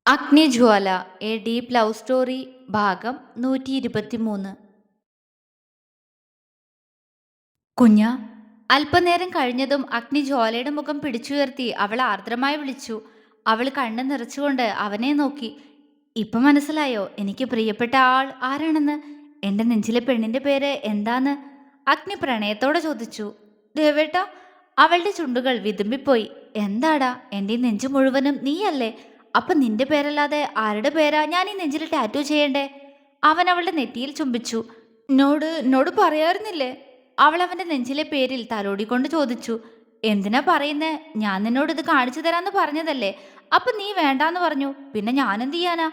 അഗ്നിജ്വാല A deep love story ഭാഗം 123. കുഞ്ഞ. അല്പനേരം കഴിഞ്ഞതും അഗ്നിജ്വാലയുടെ മുഖം പിടിച്ചുയർത്തി അവൾ ആർദ്രമായി വിളിച്ചു. അവൾ കണ്ണ് നിറച്ചുകൊണ്ട് അവനെ നോക്കി. ഇപ്പൊ മനസ്സിലായോ എനിക്ക് പ്രിയപ്പെട്ട ആൾ ആരാണെന്ന്? എന്റെ നെഞ്ചിലെ പെണ്ണിന്റെ പേര് എന്താന്ന്? അഗ്നി പ്രണയത്തോടെ ചോദിച്ചു. ദേവേട്ട. അവളുടെ ചുണ്ടുകൾ വിതുമ്പിപ്പോയി. എന്താടാ, എന്റെ നെഞ്ചു മുഴുവനും നീയല്ലേ? അപ്പൊ നിന്റെ പേരല്ലാതെ ആരുടെ പേരാ ഞാൻ ഈ നെഞ്ചിൽ ടാറ്റു ചെയ്യണ്ടേ? അവൻ അവളുടെ നെറ്റിയിൽ ചുംബിച്ചു. എന്നോട് പറയാറുന്നില്ലേ? അവൾ അവന്റെ നെഞ്ചിലെ പേരിൽ തലോടിക്കൊണ്ട് ചോദിച്ചു. എന്തിനാ പറയുന്നേ? ഞാൻ നിന്നോട് ഇത് കാണിച്ചു തരാന്ന് പറഞ്ഞതല്ലേ. അപ്പൊ നീ വേണ്ടാന്ന് പറഞ്ഞു, പിന്നെ ഞാനെന്ത് ചെയ്യാനാ?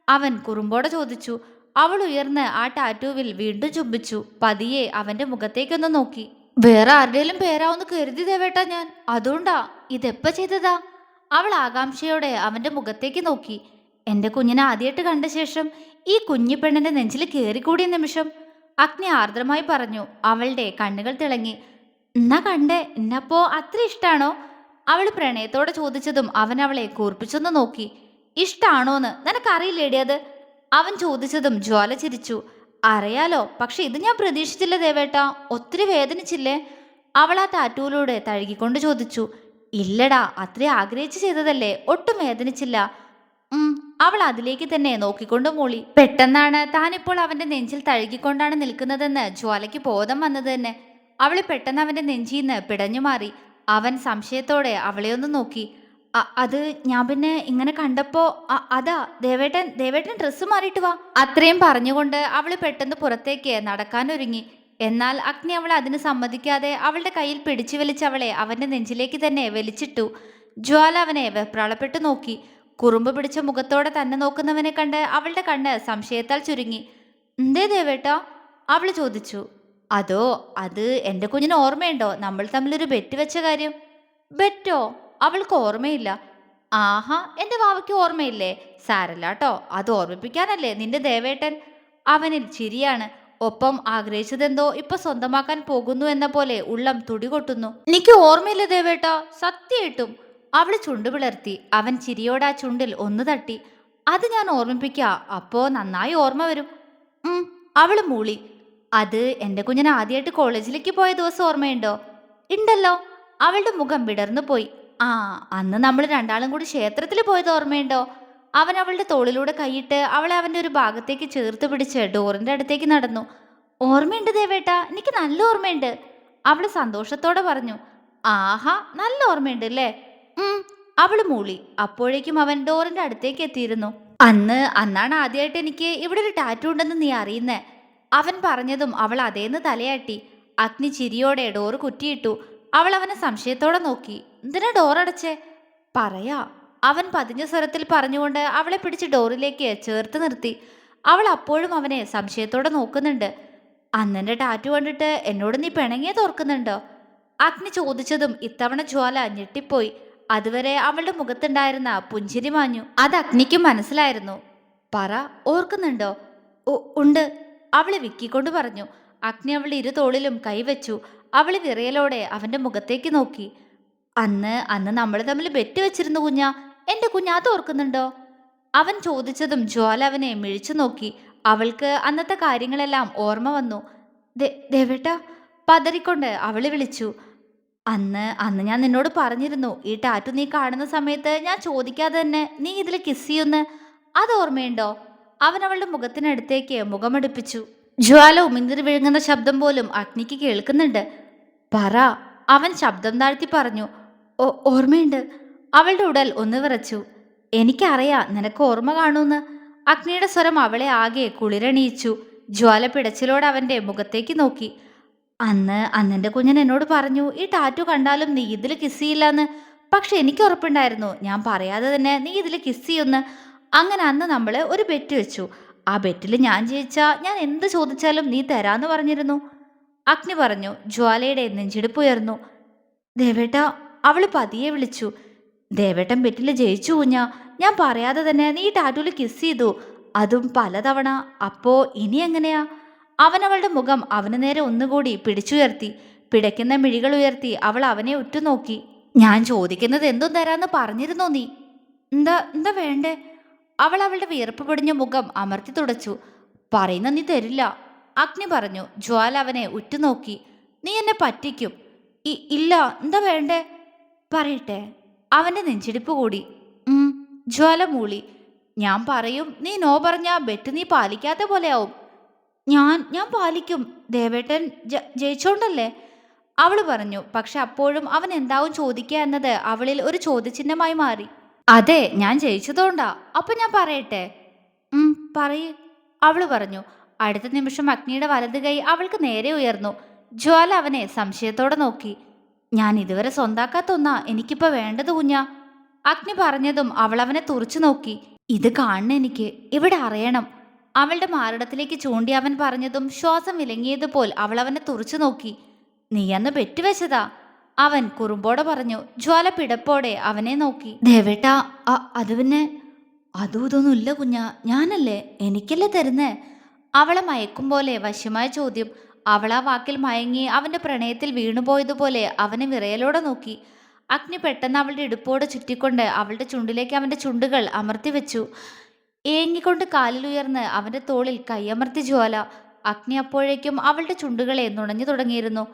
അവൻ കുറുമ്പോടെ ചോദിച്ചു. അവൾ ഉയർന്ന് ആ ടാറ്റൂവിൽ വീണ്ടും ചുംബിച്ചു. പതിയെ അവന്റെ മുഖത്തേക്കൊന്ന് നോക്കി. വേറെ ആരുടെയും പേരാവെന്ന് കരുതി ദേവേട്ടാ ഞാൻ. അതുകൊണ്ടാ. ഇതെപ്പ ചെയ്തതാ? അവൾ ആകാംക്ഷയോടെ അവന്റെ മുഖത്തേക്ക് നോക്കി. എന്റെ കുഞ്ഞിനെ ആദ്യമായിട്ട് കണ്ട ശേഷം ഈ കുഞ്ഞി പെണ്ണിന്റെ നെഞ്ചിൽ കയറിക്കൂടിയ നിമിഷം. അഗ്നി ആർദ്രമായി പറഞ്ഞു. അവളുടെ കണ്ണുകൾ തിളങ്ങി. എന്നാ കണ്ടേ, എന്നപ്പോ അത്ര ഇഷ്ടാണോ? അവൾ പ്രണയത്തോടെ ചോദിച്ചതും അവൻ അവളെ കൂർപ്പിച്ചൊന്ന് നോക്കി. ഇഷ്ടാണോന്ന് നിനക്കറിയില്ലേടി അത്? അവൻ ചോദിച്ചതും ജ്വാല ചിരിച്ചു. അറിയാലോ, പക്ഷെ ഇത് ഞാൻ പ്രതീക്ഷിച്ചില്ല ദേവേട്ടാ. ഒത്തിരി വേദനിച്ചില്ലേ? അവൾ ആ ടാറ്റൂയിലൂടെ തഴുകിക്കൊണ്ട് ചോദിച്ചു. ഇല്ലടാ, അത്ര ആഗ്രഹിച്ച് ചെയ്തതല്ലേ, ഒട്ടും വേദനിച്ചില്ല. ഉം. അവൾ അതിലേക്ക് തന്നെ നോക്കിക്കൊണ്ട് മൂളി. പെട്ടെന്നാണ് താനിപ്പോൾ അവന്റെ നെഞ്ചിൽ തഴുകിക്കൊണ്ടാണ് നിൽക്കുന്നതെന്ന് ജ്വാലയ്ക്ക് ബോധം വന്നത് തന്നെ. അവള് പെട്ടെന്ന് അവന്റെ നെഞ്ചിന്ന് പിടഞ്ഞു മാറി. അവൻ സംശയത്തോടെ അവളെ ഒന്ന് നോക്കി. അത് ഞാൻ പിന്നെ ഇങ്ങനെ കണ്ടപ്പോ അതാ. ദേവേട്ടൻ ഡ്രസ്സ് മാറിയിട്ട് വാ. അത്രയും പറഞ്ഞുകൊണ്ട് അവള് പെട്ടെന്ന് പുറത്തേക്ക് നടക്കാനൊരുങ്ങി. എന്നാൽ അഗ്നി അവൾ അതിന് സമ്മതിക്കാതെ അവളുടെ കയ്യിൽ പിടിച്ചു വലിച്ചവളെ അവന്റെ നെഞ്ചിലേക്ക് തന്നെ വലിച്ചിട്ടു. ജ്വാല അവനെ വെപ്രാളപ്പെട്ടു നോക്കി. കുറുമ്പ് പിടിച്ച മുഖത്തോടെ തന്നെ നോക്കുന്നവനെ കണ്ട് അവളുടെ കണ്ണ് സംശയത്താൽ ചുരുങ്ങി. എന്തേ ദേവേട്ടാ? അവൾ ചോദിച്ചു. അതോ, അത് എന്റെ കുഞ്ഞിന് ഓർമ്മയുണ്ടോ നമ്മൾ തമ്മിലൊരു ബെറ്റ് വെച്ച കാര്യം? ബെറ്റോ? അവൾക്ക് ഓർമ്മയില്ല. ആഹാ, എന്റെ വാവയ്ക്ക് ഓർമ്മയില്ലേ? സാരല്ലാട്ടോ, അത് ഓർമ്മിപ്പിക്കാനല്ലേ നിന്റെ ദേവേട്ടൻ. അവനിൽ ചിരിയാണ്. ഒപ്പം ആഗ്രഹിച്ചതെന്തോ ഇപ്പൊ സ്വന്തമാക്കാൻ പോകുന്നു എന്ന പോലെ ഉള്ളം തുടികൊട്ടുന്നു. എനിക്ക് ഓർമ്മയില്ല ദേവേട്ടാ, സത്യമായിട്ടും. അവള് ചുണ്ടു പിളർത്തി. അവൻ ചിരിയോടെ ആ ചുണ്ടിൽ ഒന്ന് തട്ടി. അത് ഞാൻ ഓർമ്മിപ്പിക്കാ, അപ്പോ നന്നായി ഓർമ്മ വരും. അവള് മൂളി. അത് എന്റെ കുഞ്ഞിന് ആദ്യമായിട്ട് കോളേജിലേക്ക് പോയ ദിവസം ഓർമ്മയുണ്ടോ? ഉണ്ടല്ലോ. അവളുടെ മുഖം വിടർന്നു പോയി. ആ, അന്ന് നമ്മൾ രണ്ടാളും കൂടി ക്ഷേത്രത്തിൽ പോയത് ഓർമ്മയുണ്ടോ? അവൻ അവളുടെ തോളിലൂടെ കൈയിട്ട് അവളെ അവന്റെ ഒരു ഭാഗത്തേക്ക് ചേർത്ത് പിടിച്ച് ഡോറിന്റെ അടുത്തേക്ക് നടന്നു. ഓർമ്മയുണ്ട് ദേവേട്ടാ, എനിക്ക് നല്ല ഓർമ്മയുണ്ട്. അവള് സന്തോഷത്തോടെ പറഞ്ഞു. ആഹാ, നല്ല ഓർമ്മയുണ്ട് അല്ലേ? അവള് മൂളി. അപ്പോഴേക്കും അവൻ ഡോറിന്റെ അടുത്തേക്ക് എത്തിയിരുന്നു. അന്നാണ് ആദ്യമായിട്ട് എനിക്ക് ഇവിടെ ഒരു ടാറ്റു ഉണ്ടെന്ന് നീ അറിയുന്നേ. അവൻ പറഞ്ഞതും അവൾ അതേന്ന് തലയാട്ടി. അഗ്നി ചിരിയോടെ ഡോറ് കുറ്റിയിട്ടു. അവൾ അവനെ സംശയത്തോടെ നോക്കി. എന്തിനാ ഡോറടച്ചേ? പറയാ. അവൻ പതിഞ്ഞ സ്വരത്തിൽ പറഞ്ഞുകൊണ്ട് അവളെ പിടിച്ച് ഡോറിലേക്ക് ചേർത്ത് നിർത്തി. അവൾ അപ്പോഴും അവനെ സംശയത്തോടെ നോക്കുന്നുണ്ട്. അന്നെന്റെ ടാറ്റു കണ്ടിട്ട് എന്നോട് നീ പിണങ്ങിയത് ഓർക്കുന്നുണ്ടോ? അഗ്നി ചോദിച്ചതും ഇത്തവണ ജ്വാല ഞെട്ടിപ്പോയി. അതുവരെ അവളുടെ മുഖത്തുണ്ടായിരുന്ന പുഞ്ചിരി മാഞ്ഞു. അത് അഗ്നിക്കും മനസ്സിലായിരുന്നു. പറ, ഓർക്കുന്നുണ്ടോ? ഉണ്ട്. അവള് വിക്കിക്കൊണ്ട് പറഞ്ഞു. അഗ്നി അവളുടെ ഇരു തോളിലും കൈവച്ചു. അവള് വിറയലോടെ അവന്റെ മുഖത്തേക്ക് നോക്കി. അന്ന് നമ്മൾ തമ്മിൽ ബെറ്റ് വെച്ചിരുന്നു കുഞ്ഞാ. എന്റെ കുഞ്ഞ് അത് ഓർക്കുന്നുണ്ടോ? അവൻ ചോദിച്ചതും ജ്വാല അവനെ മിഴിച്ചു നോക്കി. അവൾക്ക് അന്നത്തെ കാര്യങ്ങളെല്ലാം ഓർമ്മ വന്നു. ദേവേട്ടാ, പതറിക്കൊണ്ട് അവള് വിളിച്ചു. അന്ന് ഞാൻ നിന്നോട് പറഞ്ഞിരുന്നു, ഈ ടാറ്റു നീ കാണുന്ന സമയത്ത് ഞാൻ ചോദിക്കാതെ തന്നെ നീ ഇതിൽ കിസ് ചെയ്യുന്ന്. അത് ഓർമ്മയുണ്ടോ? അവൻ അവളുടെ മുഖത്തിനടുത്തേക്ക് മുഖമടുപ്പിച്ചു. ജ്വാല ഉമിന്തിരി വിഴുങ്ങുന്ന ശബ്ദം പോലും അഗ്നിക്ക് കേൾക്കുന്നുണ്ട്. പറ. അവൻ ശബ്ദം താഴ്ത്തി പറഞ്ഞു. ഓർമ്മയുണ്ട്. അവളുടെ ഉടൽ ഒന്ന് വിറച്ചു. എനിക്കറിയാ നിനക്ക് ഓർമ്മ കാണൂന്ന്. അഗ്നിയുടെ സ്വരം അവളെ ആകെ കുളിരണിയിച്ചു. ജ്വാല പിടച്ചിലോടെ അവന്റെ മുഖത്തേക്ക് നോക്കി. അന്നെന്റെ കുഞ്ഞൻ എന്നോട് പറഞ്ഞു, ഈ ടാറ്റു കണ്ടാലും നീ ഇതിൽ കിസ് ചെയ്യില്ലെന്ന്. പക്ഷെ എനിക്ക് ഉറപ്പുണ്ടായിരുന്നു ഞാൻ പറയാതെ തന്നെ നീ ഇതിൽ കിസ് ചെയ്യുന്ന്. അങ്ങനെ അന്ന് നമ്മൾ ഒരു ബെറ്റ് വെച്ചു. ആ ബെറ്റിൽ ഞാൻ ജയിച്ചാ ഞാൻ എന്ത് ചോദിച്ചാലും നീ തരാന്ന് പറഞ്ഞിരുന്നു. അഗ്നി പറഞ്ഞു. ജ്വാലയുടെ നെഞ്ചിടിപ്പ് ഉയർന്നു. ദേവേട്ട. അവള് പതിയെ വിളിച്ചു. ദേവേട്ടൻ ബെറ്റിൽ ജയിച്ചു കുഞ്ഞാ. ഞാൻ പറയാതെ തന്നെ നീ ടാറ്റൂല് കിസ് ചെയ്തു, അതും പലതവണ. അപ്പോ ഇനി എങ്ങനെയാ? അവൻ അവളുടെ മുഖം അവന് നേരെ ഒന്നുകൂടി പിടിച്ചുയർത്തി. പിടയ്ക്കുന്ന മിഴികൾ ഉയർത്തി അവൾ അവനെ ഉറ്റുനോക്കി. ഞാൻ ചോദിക്കുന്നത് എന്തും തരാന്ന് പറഞ്ഞിരുന്നോ നീ? എന്താ വേണ്ടേ? അവൾ അവളുടെ വിയർപ്പ് പൊടിഞ്ഞ മുഖം അമർത്തി തുടച്ചു. പറയുന്ന നീ തരില്ല, അഗ്നി പറഞ്ഞു. ജ്വാല അവനെ ഉറ്റുനോക്കി. നീ എന്നെ പറ്റിക്കും. ഇല്ല, എന്താ വേണ്ടേ? പറയട്ടെ. അവന്റെ നെഞ്ചിടിപ്പ് കൂടി. ഉം ജ്വാല മൂളി. ഞാൻ പറയും, നീ നോ പറഞ്ഞാ ബെറ്റ് നീ പാലിക്കാത്ത പോലെയാവും. ഞാൻ പാലിക്കും. ദേവേട്ടൻ ജയിച്ചോണ്ടല്ലേ? അവള് പറഞ്ഞു. പക്ഷെ അപ്പോഴും അവൻ എന്താവും ചോദിക്കുക എന്നത് അവളിൽ ഒരു ചോദ്യചിഹ്നമായി മാറി. അതെ, ഞാൻ ജയിച്ചതുകൊണ്ടാ. അപ്പൊ ഞാൻ പറയട്ടെ? പറയ്, അവള് പറഞ്ഞു. അടുത്ത നിമിഷം അഗ്നിയുടെ വലത് കൈ അവൾക്ക് നേരെ ഉയർന്നു. ജ്വാല അവനെ സംശയത്തോടെ നോക്കി. ഞാൻ ഇതുവരെ സ്വന്താക്കാത്ത ഒന്നാ എനിക്കിപ്പോ വേണ്ടത് കുഞ്ഞാ. അഗ്നി പറഞ്ഞതും അവൾ അവനെ തുറച്ചു നോക്കി. ഇത് കാണണം എനിക്ക്, ഇവിടെ അറിയണം. അവളുടെ മാറിടത്തിലേക്ക് ചൂണ്ടി അവൻ പറഞ്ഞതും ശ്വാസം വിലങ്ങിയതുപോൽ അവൾ അവനെ തുറച്ചു നോക്കി. നീ അന്ന് പെറ്റുവെച്ചതാ, അവൻ കുറുമ്പോടെ പറഞ്ഞു. ജ്വാല പിടപ്പോടെ അവനെ നോക്കി. ദേവേട്ടാ, അത് പിന്നെ അതും ഇതൊന്നും ഇല്ല കുഞ്ഞാ, ഞാനല്ലേ, എനിക്കല്ലേ തരുന്നേ? അവളെ മയക്കും പോലെ വശ്യമായ ചോദ്യം. അവൾ ആ വാക്കിൽ മയങ്ങി അവന്റെ പ്രണയത്തിൽ വീണുപോയതുപോലെ അവനെ വിറയലോടെ നോക്കി. അഗ്നി പെട്ടെന്ന് അവളുടെ ഇടുപ്പോട് ചുറ്റിക്കൊണ്ട് അവളുടെ ചുണ്ടിലേക്ക് അവന്റെ ചുണ്ടുകൾ അമർത്തി വെച്ചു. ഏങ്ങിക്കൊണ്ട് കാലിലുയർന്ന് അവന്റെ തോളിൽ കൈയമർത്തി ജ്വാല. അഗ്നി അപ്പോഴേക്കും അവളുടെ ചുണ്ടുകളെ നുണഞ്ഞു തുടങ്ങിയിരുന്നു.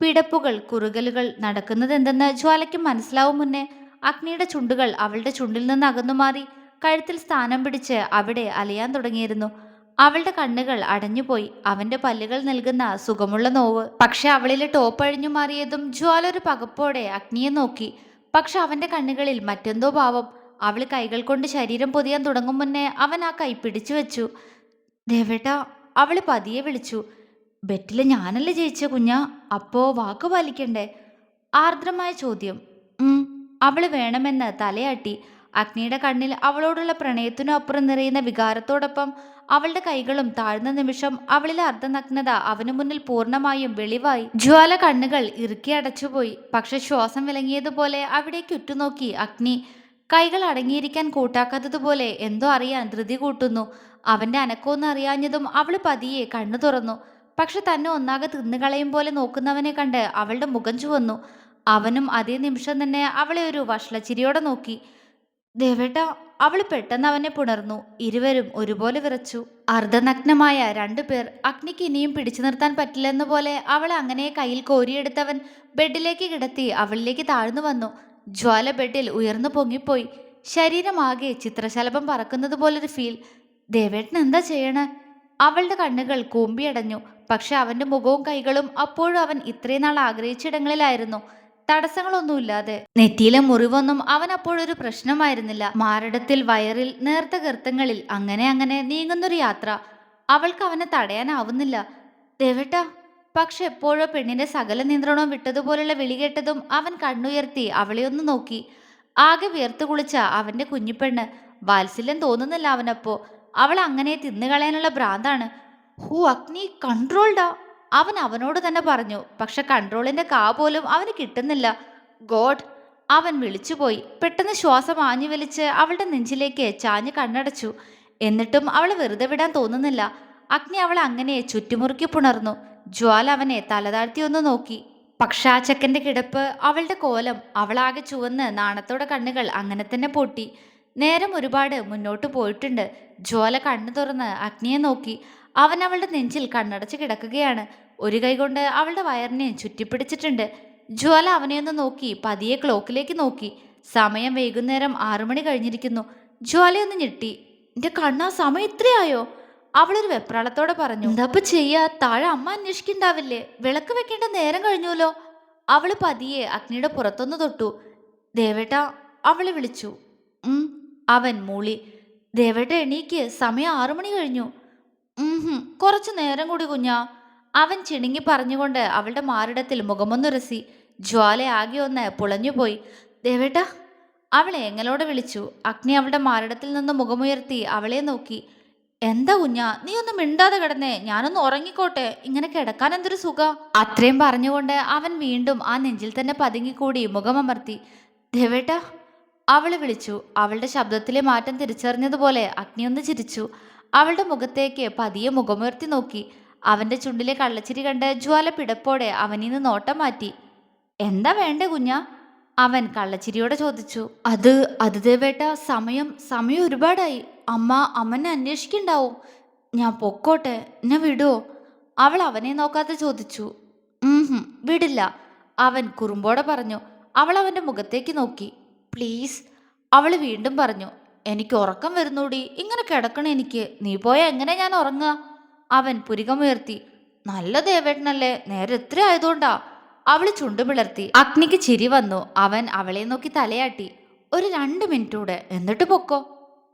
പിടപ്പുകൾ, കുറുകലുകൾ, നടക്കുന്നത് എന്തെന്ന് ജ്വാലയ്ക്ക് മനസ്സിലാവും മുന്നേ അഗ്നിയുടെ ചുണ്ടുകൾ അവളുടെ ചുണ്ടിൽ നിന്ന് അകന്നുമാറി കഴുത്തിൽ സ്ഥാനം പിടിച്ച് അവിടെ അലയാൻ തുടങ്ങിയിരുന്നു. അവളുടെ കണ്ണുകൾ അടഞ്ഞുപോയി. അവന്റെ പല്ലുകൾ നൽകുന്ന സുഖമുള്ള നോവ്. പക്ഷെ അവളിലെ ടോപ്പ് അഴിഞ്ഞു മാറിയതും ജ്വാല ഒരു പകപ്പോടെ അഗ്നിയെ നോക്കി. പക്ഷെ അവന്റെ കണ്ണുകളിൽ മറ്റെന്തോ ഭാവം. അവൾ കൈകൾ കൊണ്ട് ശരീരം പൊതിയാൻ തുടങ്ങും മുന്നേ അവൻ ആ കൈ പിടിച്ചു വെച്ചു. ദേവേട്ടാ, അവള് പതിയെ വിളിച്ചു. ബെറ്റില് ഞാനല്ലേ ജയിച്ച കുഞ്ഞാ, അപ്പോ വാക്ക് പാലിക്കണ്ടേ? ആർദ്രമായ ചോദ്യം. അവള് വേണമെന്ന് തലയാട്ടി. അഗ്നിയുടെ കണ്ണിൽ അവളോടുള്ള പ്രണയത്തിനു അപ്പുറം നിറയുന്ന വികാരത്തോടൊപ്പം അവളുടെ കൈകളും താഴ്ന്ന നിമിഷം അവളിലെ അർദ്ധനഗ്നത അവനു മുന്നിൽ പൂർണ്ണമായും വെളിവായി. ജ്വാല കണ്ണുകൾ ഇറുക്കി അടച്ചുപോയി. പക്ഷെ ശ്വാസം വിലങ്ങിയതുപോലെ അവിടേക്ക് ഉറ്റുനോക്കി അഗ്നി. കൈകൾ അടങ്ങിയിരിക്കാൻ കൂട്ടാക്കാത്തതുപോലെ എന്തോ അറിയാൻ ധൃതി കൂട്ടുന്നു. അവന്റെ അനക്കമൊന്നും അറിയാഞ്ഞതും അവള് പതിയെ കണ്ണു തുറന്നു. പക്ഷെ തന്നെ ഒന്നാകെ തിന്നുകളയും പോലെ നോക്കുന്നവനെ കണ്ട് അവളുടെ മുഖം ചുവന്നു. അവനും അതേ നിമിഷം തന്നെ അവളെ ഒരു വഷളച്ചിരിയോടെ നോക്കി. ദേവേട്ട, അവൾ പെട്ടെന്ന് അവനെ പുണർന്നു. ഇരുവരും ഒരുപോലെ വിറച്ചു. അർദ്ധനഗ്നമായ രണ്ടുപേർ. അഗ്നിക്ക് ഇനിയും പിടിച്ചു നിർത്താൻ പറ്റില്ലെന്ന പോലെ അവളെ അങ്ങനെ കയ്യിൽ കോരിയെടുത്തവൻ ബെഡിലേക്ക് കിടത്തി അവളിലേക്ക് താഴ്ന്നു വന്നു. ജ്വാല ബെഡിൽ ഉയർന്നു പൊങ്ങിപ്പോയി. ശരീരമാകെ ചിത്രശലഭം പറക്കുന്നത് പോലൊരു ഫീൽ. ദേവേട്ടൻ എന്താ ചെയ്യണേ? അവളുടെ കണ്ണുകൾ കൂമ്പിയടഞ്ഞു. പക്ഷെ അവന്റെ മുഖവും കൈകളും അപ്പോഴും അവൻ ഇത്രയും നാൾ ആഗ്രഹിച്ചിടങ്ങളിലായിരുന്നു, തടസ്സങ്ങളൊന്നുമില്ലാതെ. നെറ്റിയിലെ മുറിവൊന്നും അവൻ അപ്പോഴൊരു പ്രശ്നമായിരുന്നില്ല. മാറിടത്തിൽ, വയറിൽ, നേർത്ത ഗർത്തങ്ങളിൽ അങ്ങനെ അങ്ങനെ നീങ്ങുന്നൊരു യാത്ര. അവൾക്ക് അവനെ തടയാനാവുന്നില്ല. ദേവേട്ട. പക്ഷെ എപ്പോഴോ പെണ്ണിന്റെ സകല നിയന്ത്രണവും വിട്ടതുപോലുള്ള വിളി കേട്ടതും അവൻ കണ്ണുയർത്തി അവളെ ഒന്ന് നോക്കി. ആകെ വിയർത്തു കുളിച്ച അവന്റെ കുഞ്ഞിപ്പെണ്ണ്. വാത്സല്യം തോന്നുന്നില്ല അവനപ്പോ. അവൾ അങ്ങനെ തിന്നുകളയാനുള്ള ഭ്രാന്താണ്. അഗ്നി കൺട്രോൾഡാ, അവൻ അവനോട് തന്നെ പറഞ്ഞു. പക്ഷെ കൺട്രോളിന്റെ കാ പോലും അവന് കിട്ടുന്നില്ല. ഗോഡ്, അവൻ വിളിച്ചുപോയി. പെട്ടെന്ന് ശ്വാസം ആഞ്ഞു വലിച്ച് അവളുടെ നെഞ്ചിലേക്ക് ചാഞ്ഞ് കണ്ണടച്ചു. എന്നിട്ടും അവളെ വെറുതെ വിടാൻ തോന്നുന്നില്ല. അഗ്നി അവളെ അങ്ങനെ ചുറ്റുമുറുക്കി പുണർന്നു. ജ്വാല അവനെ തലതാഴ്ത്തി ഒന്ന് നോക്കി. പക്ഷെ ആ ചെക്കൻ്റെ കിടപ്പ്, അവളുടെ കോലം, അവളാകെ ചുവന്ന് നാണത്തോടെ കണ്ണുകൾ അങ്ങനെ തന്നെ പൊട്ടി. നേരം ഒരുപാട് മുന്നോട്ട് പോയിട്ടുണ്ട്. ജ്വാല കണ്ണു തുറന്ന് അഗ്നിയെ നോക്കി. അവൻ അവളുടെ നെഞ്ചിൽ കണ്ണടച്ച് കിടക്കുകയാണ്. ഒരു കൈ കൊണ്ട് അവളുടെ വയറിനെ ചുറ്റിപ്പിടിച്ചിട്ടുണ്ട്. ജ്വാല അവനെയൊന്ന് നോക്കി പതിയെ ക്ലോക്കിലേക്ക് നോക്കി. സമയം വൈകുന്നേരം 6 മണി കഴിഞ്ഞിരിക്കുന്നു. ജ്വാലയൊന്ന് ഞെട്ടി. എന്റെ കണ്ണാ, സമയം ഇത്രയായോ? അവളൊരു വെപ്രാളത്തോടെ പറഞ്ഞു. എന്താപ്പ ചെയ്യാ, താഴെ അമ്മ അന്വേഷിക്കണ്ടാവില്ലേ? വിളക്ക് വെക്കേണ്ട നേരം കഴിഞ്ഞുല്ലോ. അവള് പതിയെ അഗ്നിയുടെ പുറത്തൊന്ന് തൊട്ടു. ദേവേട്ട, അവളെ വിളിച്ചു. അവൻ മൂളി. ദേവേട്ട എണീക്ക്, സമയം 6 മണി കഴിഞ്ഞു. കുറച്ചു നേരം കൂടി കുഞ്ഞാ, അവൻ ചിണുങ്ങി പറഞ്ഞുകൊണ്ട് അവളുടെ മാറിടത്തിൽ മുഖമൊന്നുരസി. ജ്വാല ആകെ ഒന്ന് പുളഞ്ഞുപോയി. ദേവേട്ട, അവളെ എങ്ങലോടെ വിളിച്ചു. അഗ്നി അവളുടെ മാറിടത്തിൽ നിന്ന് മുഖമുയർത്തി അവളെ നോക്കി. എന്താ കുഞ്ഞാ, നീ ഒന്നും മിണ്ടാതെ കിടന്നേ, ഞാനൊന്ന് ഉറങ്ങിക്കോട്ടെ, ഇങ്ങനെ കിടക്കാൻ എന്തൊരു സുഖ. അത്രയും പറഞ്ഞുകൊണ്ട് അവൻ വീണ്ടും ആ നെഞ്ചിൽ തന്നെ പതുങ്ങിക്കൂടി മുഖമമർത്തി. ദേവേട്ട, അവള് വിളിച്ചു. അവളുടെ ശബ്ദത്തിലെ മാറ്റം തിരിച്ചറിഞ്ഞതുപോലെ അഗ്നി ഒന്ന് ചിരിച്ചു. അവളുടെ മുഖത്തേക്ക് പതിയെ മുഖമുയർത്തി നോക്കി. അവന്റെ ചുണ്ടിലെ കള്ളച്ചിരി കണ്ട് ജ്വാല പിടപ്പോടെ അവനീന്ന് നോട്ടം മാറ്റി. എന്താ വേണ്ടേ കുഞ്ഞാ? അവൻ കള്ളച്ചിരിയോടെ ചോദിച്ചു. അത് ദേവേട്ട, സമയം ഒരുപാടായി. അമ്മ അമ്മനെ അന്വേഷിക്കണ്ടാവും. ഞാൻ പൊക്കോട്ടെ, എന്നെ വിടുവോ? അവൾ അവനെ നോക്കാതെ ചോദിച്ചു. വിടില്ല, അവൻ കുറുമ്പോടെ പറഞ്ഞു. അവൾ അവന്റെ മുഖത്തേക്ക് നോക്കി. പ്ലീസ്, അവൾ വീണ്ടും പറഞ്ഞു. എനിക്ക് ഉറക്കം വരുന്നൂടി, ഇങ്ങനെ കിടക്കണ എനിക്ക്. നീ പോയാ എങ്ങനെ ഞാൻ ഉറങ്ങുക? അവൻ പുരികമുയർത്തി. നല്ല ദേവേട്ടനല്ലേ, നേരെ എത്ര ആയതുകൊണ്ടാ. അവള് ചുണ്ടു പിളർത്തി. അഗ്നിക്ക് ചിരി വന്നു. അവൻ അവളെ നോക്കി തലയാട്ടി. ഒരു 2 മിനിറ്റ് കൂടെ, എന്നിട്ട് പൊക്കോ.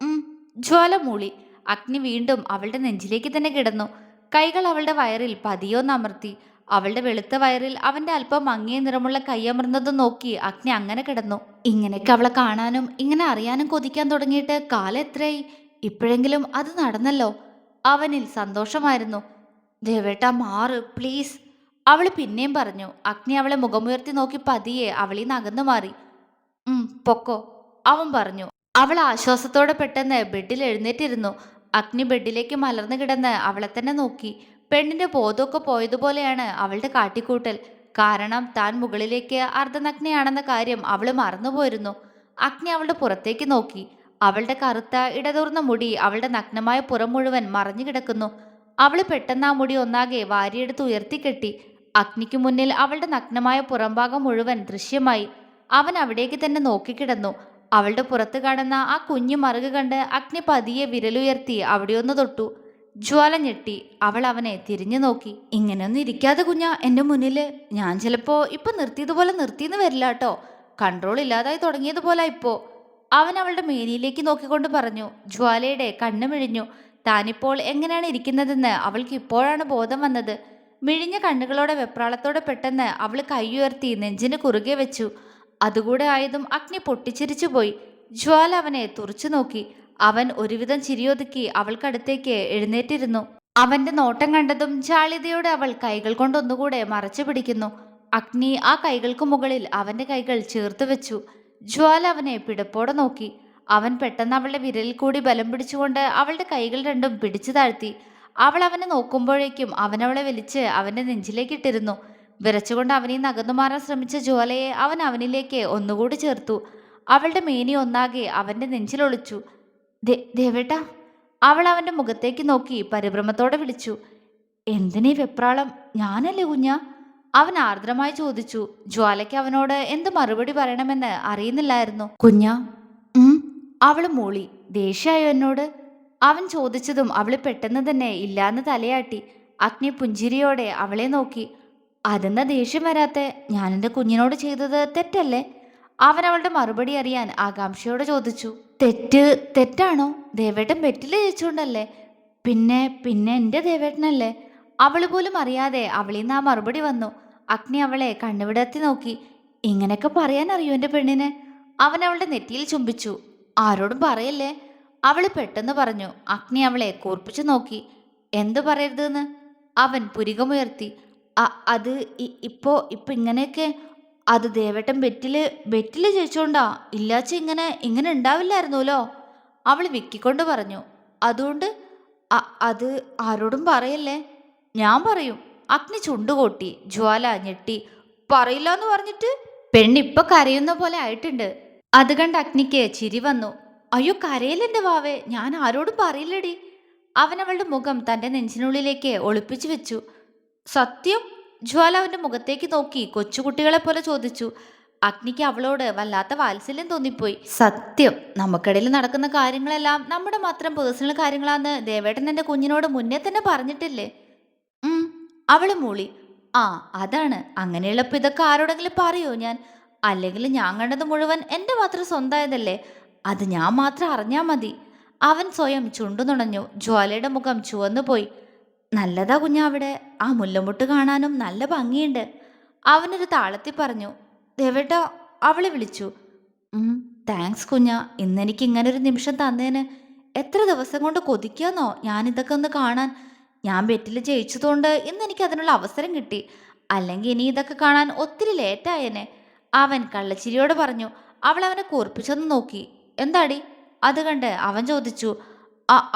ഉം ജ്വാല മൂളി. അഗ്നി വീണ്ടും അവളുടെ നെഞ്ചിലേക്ക് തന്നെ കിടന്നു. കൈകൾ അവളുടെ വയറിൽ പതിയൊന്നമർത്തി. അവളുടെ വെളുത്ത വയറിൽ അവന്റെ അല്പം മങ്ങിയ നിറമുള്ള കൈയമർന്നതും നോക്കി അഗ്നി അങ്ങനെ കിടന്നു. ഇങ്ങനെയൊക്കെ അവളെ കാണാനും ഇങ്ങനെ അറിയാനും കൊതിക്കാൻ തുടങ്ങിയിട്ട് കാലം എത്രയായി? ഇപ്പോഴെങ്കിലും അത് നടന്നല്ലോ. അവനിൽ സന്തോഷമായിരുന്നു. ദേവേട്ടാ മാറ് പ്ലീസ്, അവള് പിന്നെയും പറഞ്ഞു. അഗ്നി അവളെ മുഖമുയർത്തി നോക്കി പതിയെ അവളിന്ന് അകന്നു മാറി. പൊക്കോ, അവൻ പറഞ്ഞു. അവൾ ആശ്വാസത്തോടെ പെട്ടെന്ന് ബെഡിൽ എഴുന്നേറ്റിരുന്നു. അഗ്നി ബെഡിലേക്ക് മലർന്നു കിടന്ന് അവളെ തന്നെ നോക്കി. പെണ്ണിന്റെ ബോധമൊക്കെ പോയതുപോലെയാണ് അവളുടെ കാട്ടിക്കൂട്ടൽ. കാരണം താൻ മുകളിലേക്ക് അർദ്ധനഗ്നയാണെന്ന കാര്യം അവള് മറന്നുപോയിരുന്നു. അഗ്നി അവളുടെ പുറത്തേക്ക് നോക്കി. അവളുടെ കറുത്ത ഇടതൂർന്ന മുടി അവളുടെ നഗ്നമായ പുറം മുഴുവൻ മറഞ്ഞു കിടക്കുന്നു. അവള് പെട്ടെന്ന് ആ മുടി ഒന്നാകെ വാരിയെടുത്ത് ഉയർത്തിക്കെട്ടി. അഗ്നിക്ക് മുന്നിൽ അവളുടെ നഗ്നമായ പുറംഭാഗം മുഴുവൻ ദൃശ്യമായി. അവൻ അവിടേക്ക് തന്നെ നോക്കിക്കിടന്നു. അവളുടെ പുറത്ത് കാണുന്ന ആ കുഞ്ഞു മറുക് കണ്ട് അഗ്നി പതിയെ വിരലുയർത്തി അവിടെയൊന്ന് തൊട്ടു. ജ്വാല ഞെട്ടി. അവൾ അവനെ തിരിഞ്ഞു നോക്കി. ഇങ്ങനെയൊന്നും ഇരിക്കാതെ കുഞ്ഞാ എന്റെ മുന്നില്. ഞാൻ ചിലപ്പോ ഇപ്പൊ നിർത്തിയതുപോലെ നിർത്തിന്ന് വരില്ല കേട്ടോ. കൺട്രോൾ ഇല്ലാതായി തുടങ്ങിയതുപോലെ ഇപ്പോ. അവൻ അവളുടെ മേനിയിലേക്ക് നോക്കിക്കൊണ്ട് പറഞ്ഞു. ജ്വാലയുടെ കണ്ണു മിഴിഞ്ഞു. താനിപ്പോൾ എങ്ങനെയാണ് ഇരിക്കുന്നതെന്ന് അവൾക്ക് ഇപ്പോഴാണ് ബോധം വന്നത്. മിഴിഞ്ഞ കണ്ണുകളോടെ വെപ്രാളത്തോടെ പെട്ടെന്ന് അവൾ കൈയുയർത്തി നെഞ്ചിന് കുറുകെ വെച്ചു. അതുകൂടെ ആയതും അഗ്നി പൊട്ടിച്ചിരിച്ചു പോയി. ജ്വാല അവനെ തുറച്ചു നോക്കി. അവൻ ഒരുവിധം ചിരിയൊതുക്കി അവൾക്കടുത്തേക്ക് എഴുന്നേറ്റിരുന്നു. അവന്റെ നോട്ടം കണ്ടതും ജാളിതയോടെ അവൾ കൈകൾ കൊണ്ടൊന്നുകൂടെ മറച്ചു പിടിക്കുന്നു. അഗ്നി ആ കൈകൾക്ക് മുകളിൽ അവന്റെ കൈകൾ ചേർത്ത് വെച്ചു. ജ്വാല അവനെ പിടപ്പോടെ നോക്കി. അവൻ പെട്ടെന്ന് അവളുടെ വിരലിൽ കൂടി ബലം പിടിച്ചുകൊണ്ട് അവളുടെ കൈകൾ രണ്ടും പിടിച്ചു താഴ്ത്തി. അവൾ അവനെ നോക്കുമ്പോഴേക്കും അവനവളെ വലിച്ച് അവന്റെ നെഞ്ചിലേക്ക് ഇട്ടിരുന്നു. വിറച്ചുകൊണ്ട് അവനെ നകന്നു മാറാൻ ശ്രമിച്ച ജ്വാലയെ അവൻ അവനിലേക്ക് ഒന്നുകൂടി ചേർത്തു. അവളുടെ മേനി ഒന്നാകെ അവന്റെ നെഞ്ചിലൊളിച്ചു. ദേവേട്ടാ, അവൾ അവന്റെ മുഖത്തേക്ക് നോക്കി പരിഭ്രമത്തോടെ വിളിച്ചു. എന്തിനീ വെപ്രാളം? ഞാനല്ലേ കുഞ്ഞാ? അവൻ ആർദ്രമായി ചോദിച്ചു. ജ്വാലയ്ക്ക് അവനോട് എന്ത് മറുപടി പറയണമെന്ന് അറിയുന്നില്ലായിരുന്നു. കുഞ്ഞാ. അവള് മൂളി. ദേഷ്യായോ എന്നോട്? അവൻ ചോദിച്ചതും അവള് പെട്ടെന്ന് തന്നെ ഇല്ലാന്ന് തലയാട്ടി. അഗ്നി പുഞ്ചിരിയോടെ അവളെ നോക്കി. അതെന്നാ ദേഷ്യം വരാത്തെ? ഞാൻ എൻ്റെ കുഞ്ഞിനോട് ചെയ്തത് തെറ്റല്ലേ? അവൻ അവളുടെ മറുപടി അറിയാൻ ആകാംക്ഷയോടെ ചോദിച്ചു. തെറ്റാണോ? ദേവേട്ടൻ പെറ്റില് ജയിച്ചുകൊണ്ടല്ലേ? പിന്നെ പിന്നെ എൻ്റെ ദേവേട്ടനല്ലേ? അവള് പോലും അറിയാതെ അവളിന്ന് ആ മറുപടി വന്നു. അഗ്നി അവളെ കണ്ണുവിടർത്തി നോക്കി. ഇങ്ങനെയൊക്കെ പറയാൻ അറിയോ എൻ്റെ പെണ്ണിന്? അവൻ അവളുടെ നെറ്റിയിൽ ചുംബിച്ചു. ആരോടും പറയല്ലേ, അവള് പെട്ടെന്ന് പറഞ്ഞു. അഗ്നി അവളെ കൂർപ്പിച്ചു നോക്കി. എന്തു പറയരുതെന്ന്? അവൻ പുരികമുയർത്തി. അത് ഇപ്പോ ഇങ്ങനെയൊക്കെ. അത് ദേവേട്ടൻ ബെറ്റില് ജയിച്ചോണ്ടാ. ഇല്ലാച്ച ഇങ്ങനെ ഉണ്ടാവില്ലായിരുന്നല്ലോ. അവൾ വിക്കിക്കൊണ്ട് പറഞ്ഞു. അതുകൊണ്ട് അത് ആരോടും പറയല്ലേ. ഞാൻ പറയും. അഗ്നി ചുണ്ടുകൊട്ടി. ജ്വാല ഞെട്ടി. പറയില്ല എന്ന് പറഞ്ഞിട്ട്? പെണ്ണിപ്പൊ കരയുന്ന പോലെ ആയിട്ടുണ്ട്. അത് കണ്ട് അഗ്നിക്ക് ചിരി വന്നു. അയ്യോ കരയില്ലെന്റെ വാവേ, ഞാൻ ആരോടും പറയില്ലടി. അവൻ അവളുടെ മുഖം തന്റെ നെഞ്ചിനുള്ളിലേക്ക് ഒളിപ്പിച്ചു വെച്ചു. സത്യം? ജ്വാല അവന്റെ മുഖത്തേക്ക് നോക്കി കൊച്ചുകുട്ടികളെ പോലെ ചോദിച്ചു. അഗ്നിക്ക് അവളോട് വല്ലാത്ത വാത്സല്യം തോന്നിപ്പോയി. സത്യം, നമുക്കിടയിൽ നടക്കുന്ന കാര്യങ്ങളെല്ലാം നമ്മുടെ മാത്രം പേഴ്സണൽ കാര്യങ്ങളാന്ന് ദേവേട്ടൻ എന്റെ കുഞ്ഞിനോട് മുന്നേ തന്നെ പറഞ്ഞിട്ടില്ലേ? അവള് മൂളി. ആ അതാണ്. അങ്ങനെയുള്ളപ്പോ ഇതൊക്കെ ആരോടെങ്കിലും പറയോ ഞാൻ? അല്ലെങ്കിൽ ഞാൻ കണ്ടത് മുഴുവൻ എന്റെ മാത്രം സ്വന്തമായതല്ലേ? അത് ഞാൻ മാത്രം അറിഞ്ഞാ മതി. അവൻ സ്വയം ചുണ്ടു നുണഞ്ഞു. ജ്വാലയുടെ മുഖം ചുവന്നു പോയി. നല്ലതാ കുഞ്ഞാ അവിടെ. ആ മുല്ലമുട്ട് കാണാനും നല്ല ഭംഗിയുണ്ട്. അവനൊരു താളത്തിൽ പറഞ്ഞു. ദേവേട്ടാ, അവളെ വിളിച്ചു. താങ്ക്സ് കുഞ്ഞാ, ഇന്നെനിക്ക് ഇങ്ങനൊരു നിമിഷം തന്നേന്. എത്ര ദിവസം കൊണ്ട് കൊതിക്കാന്നോ ഞാനിതൊക്കെ ഒന്ന് കാണാൻ. ഞാൻ ബെറ്റിൽ ജയിച്ചതുകൊണ്ട് ഇന്നെനിക്ക് അതിനുള്ള അവസരം കിട്ടി. അല്ലെങ്കിൽ ഇനി ഇതൊക്കെ കാണാൻ ഒത്തിരി ലേറ്റായേനെ. അവൻ കള്ളച്ചിരിയോട് പറഞ്ഞു. അവൾ അവനെ കൂർപ്പിച്ചൊന്ന് നോക്കി. എന്താടി? അത് കണ്ട് അവൻ ചോദിച്ചു.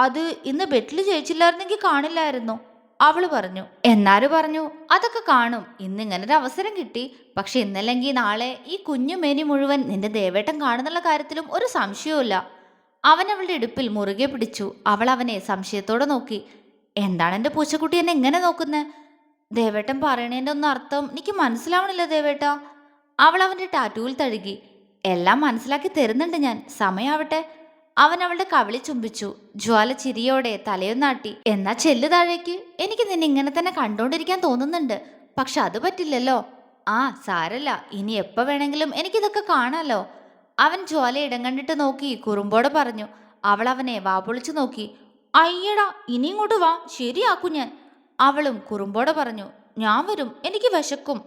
അത് ഇന്ന് ബെറ്റിൽ ജയിച്ചില്ലായിരുന്നെങ്കിൽ കാണില്ലായിരുന്നു. അവള് പറഞ്ഞു. എന്നാര് പറഞ്ഞു? അതൊക്കെ കാണും. ഇന്നിങ്ങനൊരു അവസരം കിട്ടി. പക്ഷെ ഇന്നല്ലെങ്കിൽ നാളെ ഈ കുഞ്ഞു മേനി മുഴുവൻ നിന്റെ ദേവേട്ടൻ കാണുന്നുള്ള കാര്യത്തിലും ഒരു സംശയവുമില്ല. അവൻ അവളുടെ ഇടുപ്പിൽ മുറുകെ പിടിച്ചു. അവൾ അവനെ സംശയത്തോടെ നോക്കി. എന്താണ് എൻ്റെ പൂച്ചക്കുട്ടി എന്നെ എങ്ങനെ നോക്കുന്നേ? ദേവേട്ടൻ പറയണേൻ്റെ ഒന്നും അർത്ഥം എനിക്ക് മനസ്സിലാവണില്ല ദേവേട്ടാ. അവൾ അവൻ്റെ ടാറ്റൂവിൽ തഴുകി. എല്ലാം മനസ്സിലാക്കി തരുന്നുണ്ട് ഞാൻ, സമയാവട്ടെ. അവൻ അവളുടെ കവിളി ചുംബിച്ചു. ജ്വാല ചിരിയോടെ തലയൊന്നാട്ടി. എന്നാ ചെല്ലു താഴേക്ക്. എനിക്ക് നിന്നെ ഇങ്ങനെ തന്നെ കണ്ടോണ്ടിരിക്കാൻ തോന്നുന്നുണ്ട്. പക്ഷെ അത് പറ്റില്ലല്ലോ. ആ സാരല്ല, ഇനി എപ്പോ വേണമെങ്കിലും എനിക്കിതൊക്കെ കാണാലോ. അവൻ ജ്വാല ഇടം കണ്ടിട്ട് നോക്കി കുറുമ്പോടെ പറഞ്ഞു. അവൾ അവനെ വാപൊളിച്ചു നോക്കി. അയ്യടാ, ഇനി ഇങ്ങോട്ട് വാ, ശരിയാക്കും ഞാൻ. അവളും കുറുമ്പോടെ പറഞ്ഞു. ഞാൻ വരും, എനിക്ക് വിശക്കും.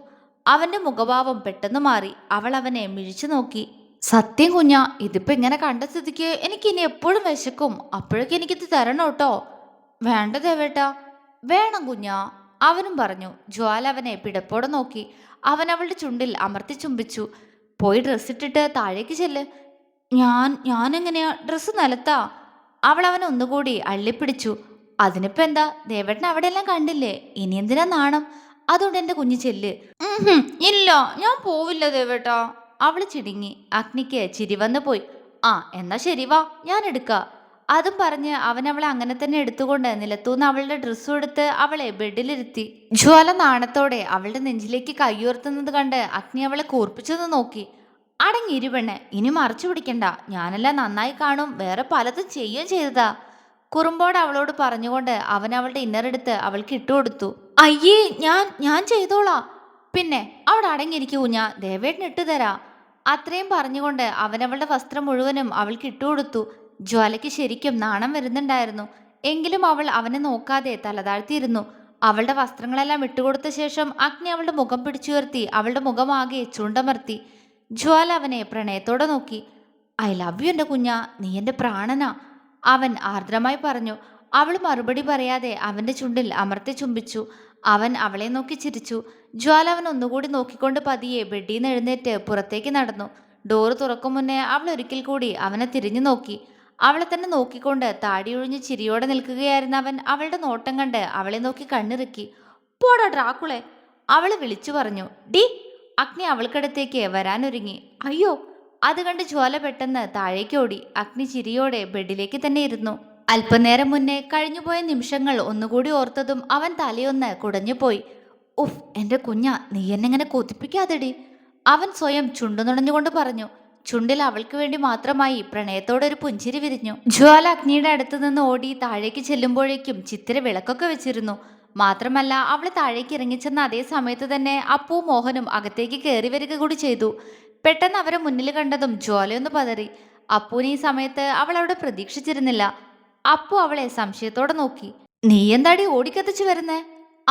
അവന്റെ മുഖഭാവം പെട്ടെന്ന് മാറി. അവൾ അവനെ മിഴിച്ചു നോക്കി. സത്യം കുഞ്ഞാ, ഇതിപ്പോ ഇങ്ങനെ കണ്ട സ്ഥിതിക്ക് എനിക്ക് ഇനി എപ്പോഴും വിശക്കും. അപ്പോഴേക്കും എനിക്കിത് തരണം കേട്ടോ. വേണ്ട ദേവേട്ടാ. വേണം കുഞ്ഞാ, അവനും പറഞ്ഞു. ജ്വാല അവനെ പിടപ്പോടെ നോക്കി. അവൻ അവളുടെ ചുണ്ടിൽ അമർത്തി ചുംബിച്ചു. പോയി ഡ്രസ്സ് ഇട്ടിട്ട് താഴേക്ക് ചെല്ല്. ഞാനെങ്ങനെയാ? ഡ്രസ്സ് നിലത്താ. അവൾ അവനെ ഒന്നുകൂടി അള്ളിപ്പിടിച്ചു. അതിനിപ്പോ എന്താ, ദേവേട്ടൻ അവിടെയെല്ലാം കണ്ടില്ലേ, ഇനി എന്തിനാ നാണം? അതുകൊണ്ട് എൻ്റെ കുഞ്ഞു ചെല്ല്. ഇല്ല, ഞാൻ പോവില്ല ദേവേട്ടാ. അവള് ചിടുങ്ങി. അഗ്നിക്ക് ചിരി വന്നു പോയി. ആ എന്നാ ശരി വാ, ഞാൻ എടുക്കാം. അതും പറഞ്ഞ് അവൻ അവളെ അങ്ങനെ തന്നെ എടുത്തുകൊണ്ട് നിലത്തൂന്ന് അവളുടെ ഡ്രസ്സും എടുത്ത് അവളെ ബെഡിലിരുത്തി. ജ്വാല നാണത്തോടെ അവളുടെ നെഞ്ചിലേക്ക് കൈയുയർത്തുന്നത് കണ്ട് അഗ്നി അവളെ കൂർപ്പിച്ചൊന്ന് നോക്കി. അടങ്ങിയിരുപെണ്ണെ, ഇനി മറച്ചു പിടിക്കണ്ട. ഞാനെല്ലാം നന്നായി കാണും, വേറെ പലതും ചെയ്യുകയും ചെയ്തതാ. കുറുമ്പോടെ അവളോട് പറഞ്ഞുകൊണ്ട് അവൻ അവളുടെ ഇന്നറെടുത്ത് അവൾക്ക് ഇട്ടുകൊടുത്തു. അയ്യേ, ഞാൻ ചെയ്തോളാം. പിന്നെ അവിടെ അടങ്ങിയിരിക്കൂ, ഞാൻ ദേവേട്ടന് ഇട്ടുതരാ. അത്രയും പറഞ്ഞുകൊണ്ട് അവനവളുടെ വസ്ത്രം മുഴുവനും അവൾക്ക് ഇട്ടുകൊടുത്തു. ജ്വാലയ്ക്ക് ശരിക്കും നാണം വരുന്നുണ്ടായിരുന്നു. എങ്കിലും അവൾ അവനെ നോക്കാതെ തലതാഴ്ത്തിയിരുന്നു. അവളുടെ വസ്ത്രങ്ങളെല്ലാം ഇട്ടുകൊടുത്ത ശേഷം അഗ്നി അവളുടെ മുഖം പിടിച്ചുയർത്തി അവളുടെ മുഖമാകെ ചുണ്ടമർത്തി. ജ്വാല അവനെ പ്രണയത്തോടെ നോക്കി. ഐ ലവ് യു എൻ്റെ കുഞ്ഞാ, നീ എൻ്റെ പ്രാണനാ, അവൻ ആർദ്രമായി പറഞ്ഞു. അവൾ മറുപടി പറയാതെ അവന്റെ ചുണ്ടിൽ അമർത്തി ചുംബിച്ചു. അവൻ അവളെ നോക്കി ചിരിച്ചു. ജ്വാല അവൻ ഒന്നുകൂടി നോക്കിക്കൊണ്ട് പതിയെ ബെഡിൽ നിന്ന് എഴുന്നേറ്റ് പുറത്തേക്ക് നടന്നു. ഡോറ് തുറക്കും മുന്നേ അവൾ ഒരിക്കൽ കൂടി അവനെ തിരിഞ്ഞു നോക്കി. അവളെ തന്നെ നോക്കിക്കൊണ്ട് താടിയൊഴിഞ്ഞ് ചിരിയോടെ നിൽക്കുകയായിരുന്ന അവൻ അവളുടെ നോട്ടം കണ്ട് അവളെ നോക്കി കണ്ണിറുക്കി. പോടാ ഡ്രാക്കുളെ, അവള് വിളിച്ചു പറഞ്ഞു. ഡി. അഗ്നി അവൾക്കടുത്തേക്ക് വരാനൊരുങ്ങി. അയ്യോ. അത് കണ്ട് ജ്വാല പെട്ടെന്ന് താഴേക്ക് ഓടി. അഗ്നി ചിരിയോടെ ബെഡിലേക്ക് തന്നെ ഇരുന്നു. അല്പനേരം മുന്നേ കഴിഞ്ഞുപോയ നിമിഷങ്ങൾ ഒന്നുകൂടി ഓർത്തതും അവൻ തലയൊന്ന് കുടഞ്ഞുപോയി. ഉഫ്, എന്റെ കുഞ്ഞ, നീ എന്നെങ്ങനെ കൊതിപ്പിക്കാതെടി, അവൻ സ്വയം ചുണ്ടുനുണഞ്ഞുകൊണ്ട് പറഞ്ഞു. ചുണ്ടിൽ അവൾക്ക് വേണ്ടി മാത്രമായി പ്രണയത്തോടെ ഒരു പുഞ്ചിരി വിരിഞ്ഞു. ജ്വാല അഗ്നിയുടെ അടുത്ത് നിന്ന് ഓടി താഴേക്ക് ചെല്ലുമ്പോഴേക്കും ചിത്തിര വിളക്കൊക്കെ വെച്ചിരുന്നു. മാത്രമല്ല അവൾ താഴേക്ക് ഇറങ്ങിച്ചെന്ന അതേ സമയത്ത് തന്നെ അപ്പുവും മോഹനും അകത്തേക്ക് കയറി വരിക കൂടി ചെയ്തു. പെട്ടെന്ന് അവരെ മുന്നിൽ കണ്ടതും ജ്വാലയൊന്ന് പതറി. അപ്പുവിന് ഈ സമയത്ത് അവൾ അവിടെ പ്രതീക്ഷിച്ചിരുന്നില്ല. അപ്പു അവളെ സംശയത്തോടെ നോക്കി. നീ എന്താടി ഓടിക്കത്തിച്ചു വരുന്നേ?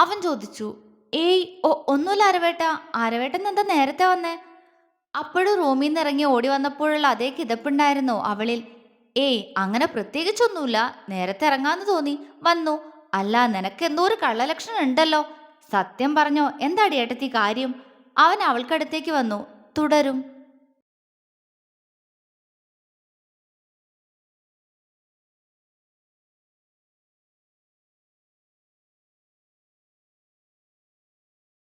അവൻ ചോദിച്ചു. ഏയ് ഒന്നുമില്ല ആരവേട്ട. ആരവേട്ടൻ എന്താ നേരത്തെ വന്നേ? അപ്പോഴും റൂമിൽ നിന്ന് ഇറങ്ങി ഓടി വന്നപ്പോഴുള്ള അതേ കിതപ്പുണ്ടായിരുന്നു അവളിൽ. ഏയ് അങ്ങനെ പ്രത്യേകിച്ചൊന്നുമില്ല, നേരത്തെ ഇറങ്ങാന്ന് തോന്നി വന്നു. അല്ല, നിനക്ക് എന്തോ ഒരു കള്ളലക്ഷണം ഉണ്ടല്ലോ. സത്യം പറഞ്ഞോ, എന്താടി ഏട്ടത്തി കാര്യം? അവൻ അവൾക്കടുത്തേക്ക് വന്നു. തുടരും.